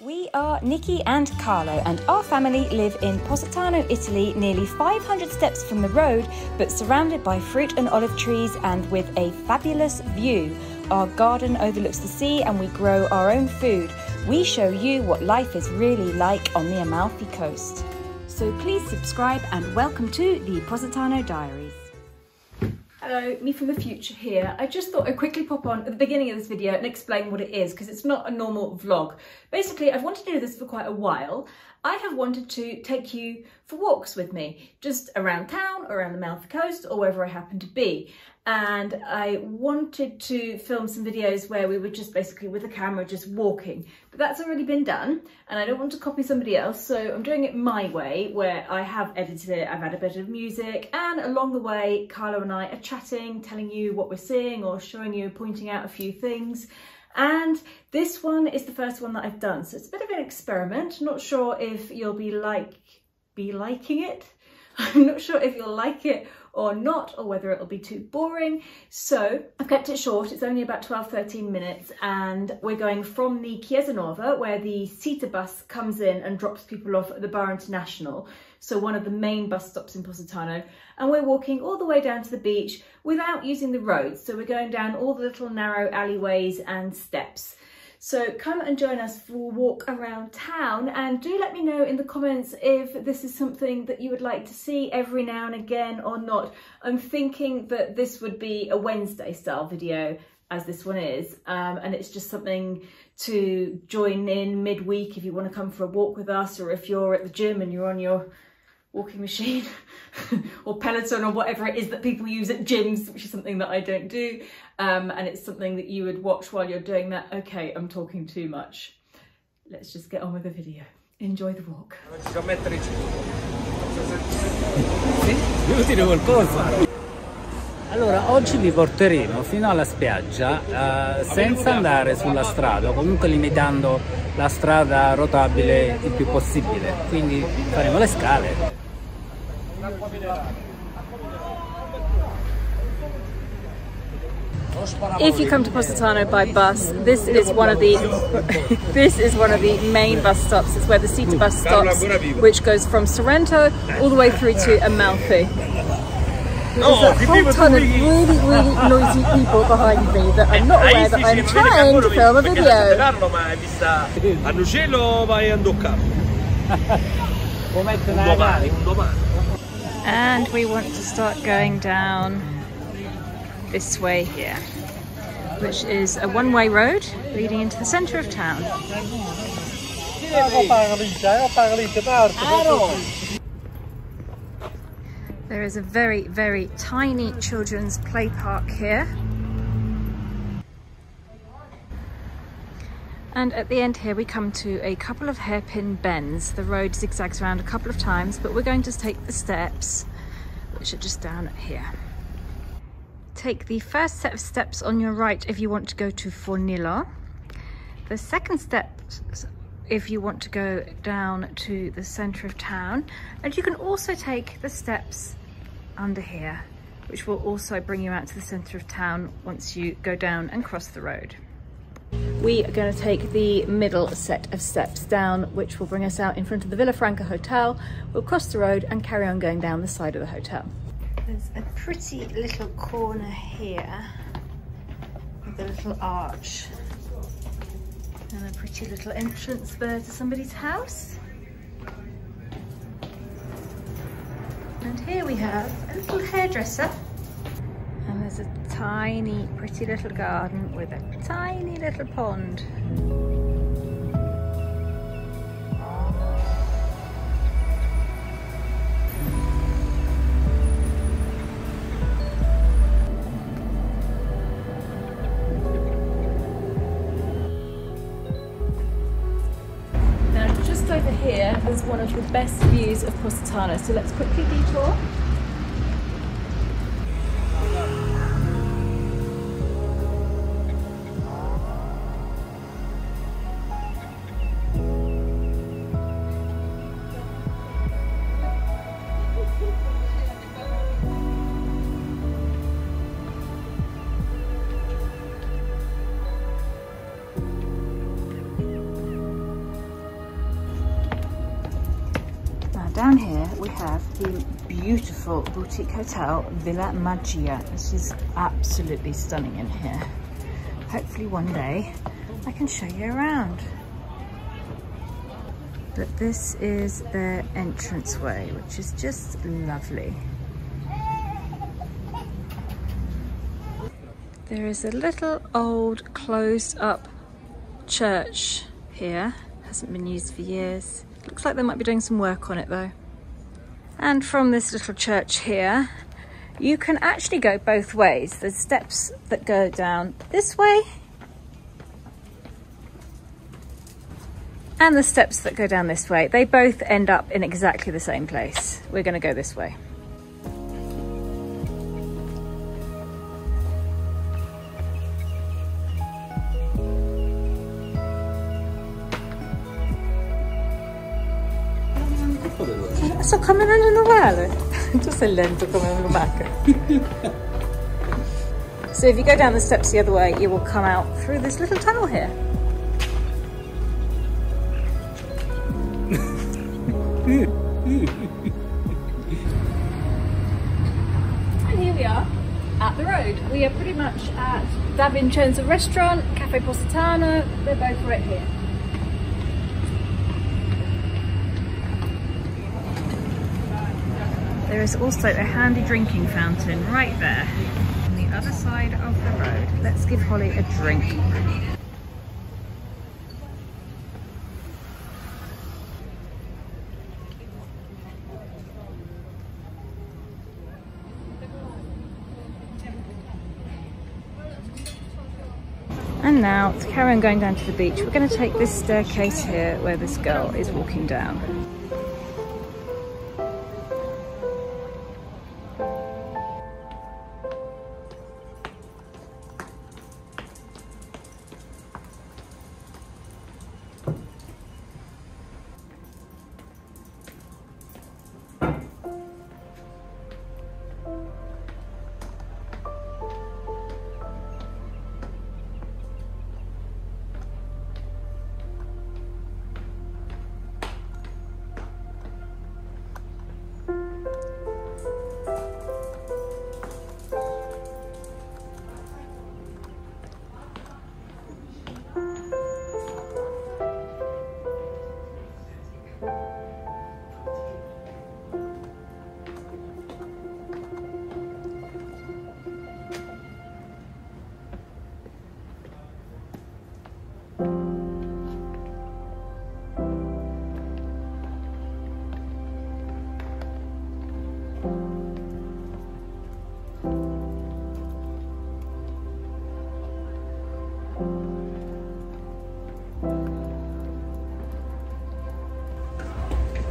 We are Nikki and Carlo, and our family live in Positano, Italy, nearly 500 steps from the road, but surrounded by fruit and olive trees and with a fabulous view. Our garden overlooks the sea and we grow our own food. We show you what life is really like on the Amalfi Coast. So please subscribe and welcome to the Positano Diaries. Hello, me from the future here. I just thought I'd quickly pop on at the beginning of this video and explain what it is, because it's not a normal vlog. Basically, I've wanted to do this for quite a while. I have wanted to take you for walks with me, just around town, or around the Amalfi Coast, or wherever I happen to be. And I wanted to film some videos where we were just basically with a camera just walking, but that's already been done and I don't want to copy somebody else, so I'm doing it my way, where I have edited it, I've had a bit of music, and along the way Carlo and I are chatting, telling you what we're seeing or showing you, pointing out a few things. And this one is the first one that I've done, so it's a bit of an experiment. Not sure if you'll be liking it. I'm not sure if you'll like it or not, or whether it'll be too boring. So I've kept it short. It's only about 12-13 minutes, and we're going from the Chiesa Nuova, where the Sita bus comes in and drops people off at the Bar International, so one of the main bus stops in Positano, and we're walking all the way down to the beach without using the roads. So we're going down all the little narrow alleyways and steps. So come and join us for a walk around town, and do let me know in the comments if this is something that you would like to see every now and again or not. I'm thinking that this would be a Wednesday style video, as this one is, and it's just something to join in midweek if you want to come for a walk with us, or if you're at the gym and you're on your walking machine or Peloton or whatever it is that people use at gyms, which is something that I don't do, and it's something that you would watch while you're doing that. Okay, I'm talking too much. Let's just get on with the video. Enjoy the walk. Allora, oggi vi porteremo fino alla spiaggia senza andare sulla strada, comunque limitando la strada rotabile il più possibile, quindi faremo le scale. If you come to Positano by bus, this is one of the main bus stops. It's where the Sita bus stops, which goes from Sorrento all the way through to Amalfi. There's a whole ton of really noisy people behind me that I'm not aware that I'm trying to film a video. And we want to start going down this way here, which is a one-way road leading into the centre of town. There is a very tiny children's play park here. And at the end here we come to a couple of hairpin bends. The road zigzags around a couple of times, but we're going to take the steps, which are just down here. Take the first set of steps on your right if you want to go to Fornillo. The second step if you want to go down to the centre of town, and you can also take the steps under here, which will also bring you out to the centre of town once you go down and cross the road. We are going to take the middle set of steps down, which will bring us out in front of the Villa Franca Hotel. We'll cross the road and carry on going down the side of the hotel. There's a pretty little corner here with a little arch and a pretty little entrance there to somebody's house. And here we have a little hairdresser, and there's a tiny pretty little garden with a tiny little pond. Over here is one of the best views of Positano, so let's quickly detour. down here we have the beautiful boutique hotel Villa Magia. This is absolutely stunning in here. Hopefully one day I can show you around. But this is their entranceway, which is just lovely. There is a little old closed up church here. Hasn't been used for years. Looks like they might be doing some work on it though. And from this little church here, you can actually go both ways. There's steps that go down this way and the steps that go down this way. They both end up in exactly the same place. We're going to go this way. Sto camminando normale. Tu sei lento come un lumaca. So if you go down the steps the other way, you will come out through this little tunnel here. And here we are at the road. We are pretty much at Da Vincenzo restaurant, Caffè Positano. They're both right here. There is also a handy drinking fountain right there on the other side of the road. Let's give Holly a drink. And now, to carry on going down to the beach, we're going to take this staircase here where this girl is walking down.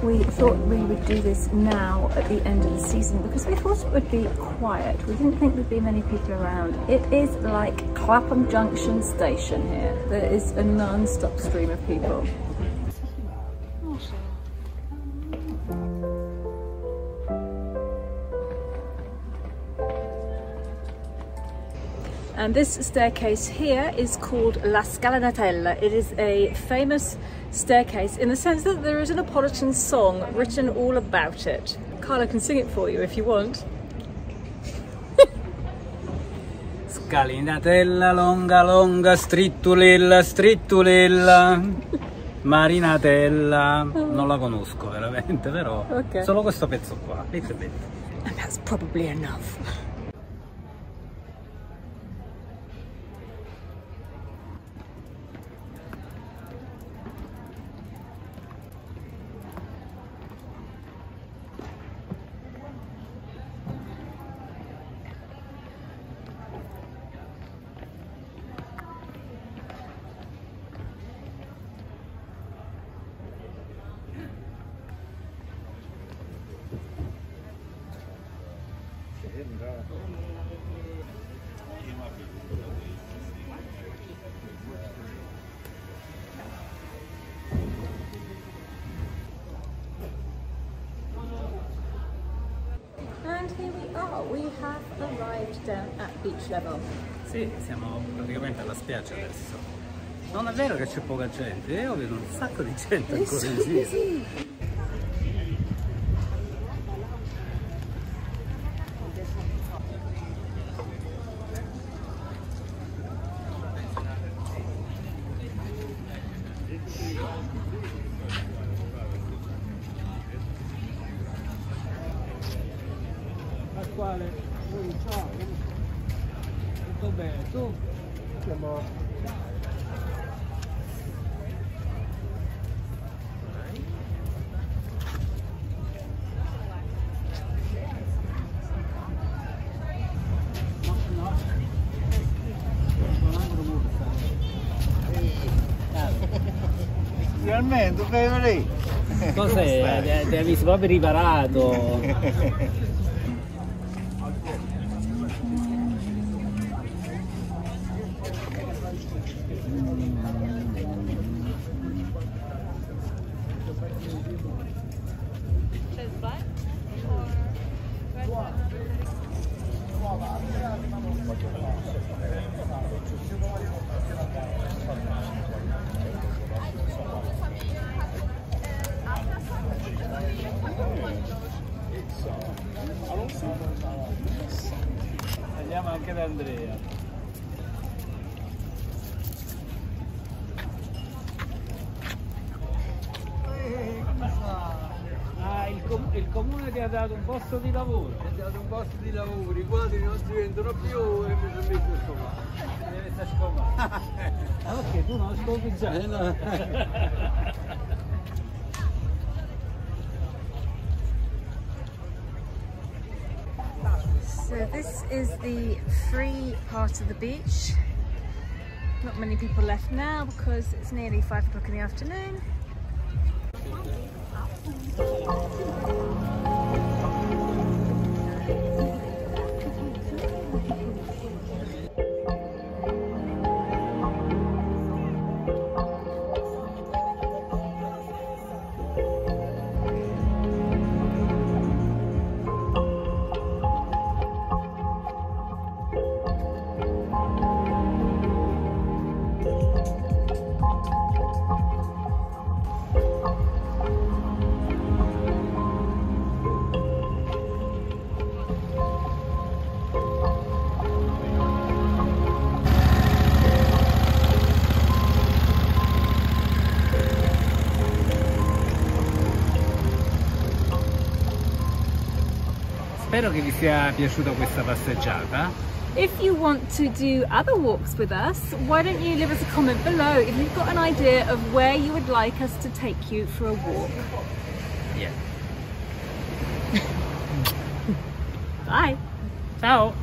We thought we would do this now at the end of the season because we thought it would be quiet. We didn't think there'd be many people around. It is like Clapham Junction station here. There is a non-stop stream of people. And this staircase here is called La Scalinatella. It is a famous staircase in the sense that there is a Napolitan song written all about it. Carlo can sing it for you if you want. Scalinatella longa longa, strittulella strittulella, marinatella. Non la conosco veramente, però okay. Solo questo pezzo qua. Little bit. And that's probably enough. And here we are, we have arrived down at beach level. Sì, siamo praticamente alla spiaggia adesso. Non è vero che c'è poca gente, io vedo un sacco di gente ancora in giro. Pasquale. Ciao. Tutto bene, tu? Siamo... Finalmente, fai lì. Cos'è? Ti hai visto proprio riparato. Andiamo anche da Andrea. Il comune ti ha dato un posto di lavoro. Ti ha dato un posto di lavoro, i quadri non si vendono più e mi sono messo a scovare. Deve stare scovando. Ah, ok, tu non scopi già. No. So this is the free part of the beach. Not many people left now because it's nearly 5 o'clock in the afternoon. Spero che vi sia piaciuta questa passeggiata. If you want to do other walks with us, why don't you leave us a comment below if you've got an idea of where you would like us to take you for a walk. Yeah. Bye. Ciao.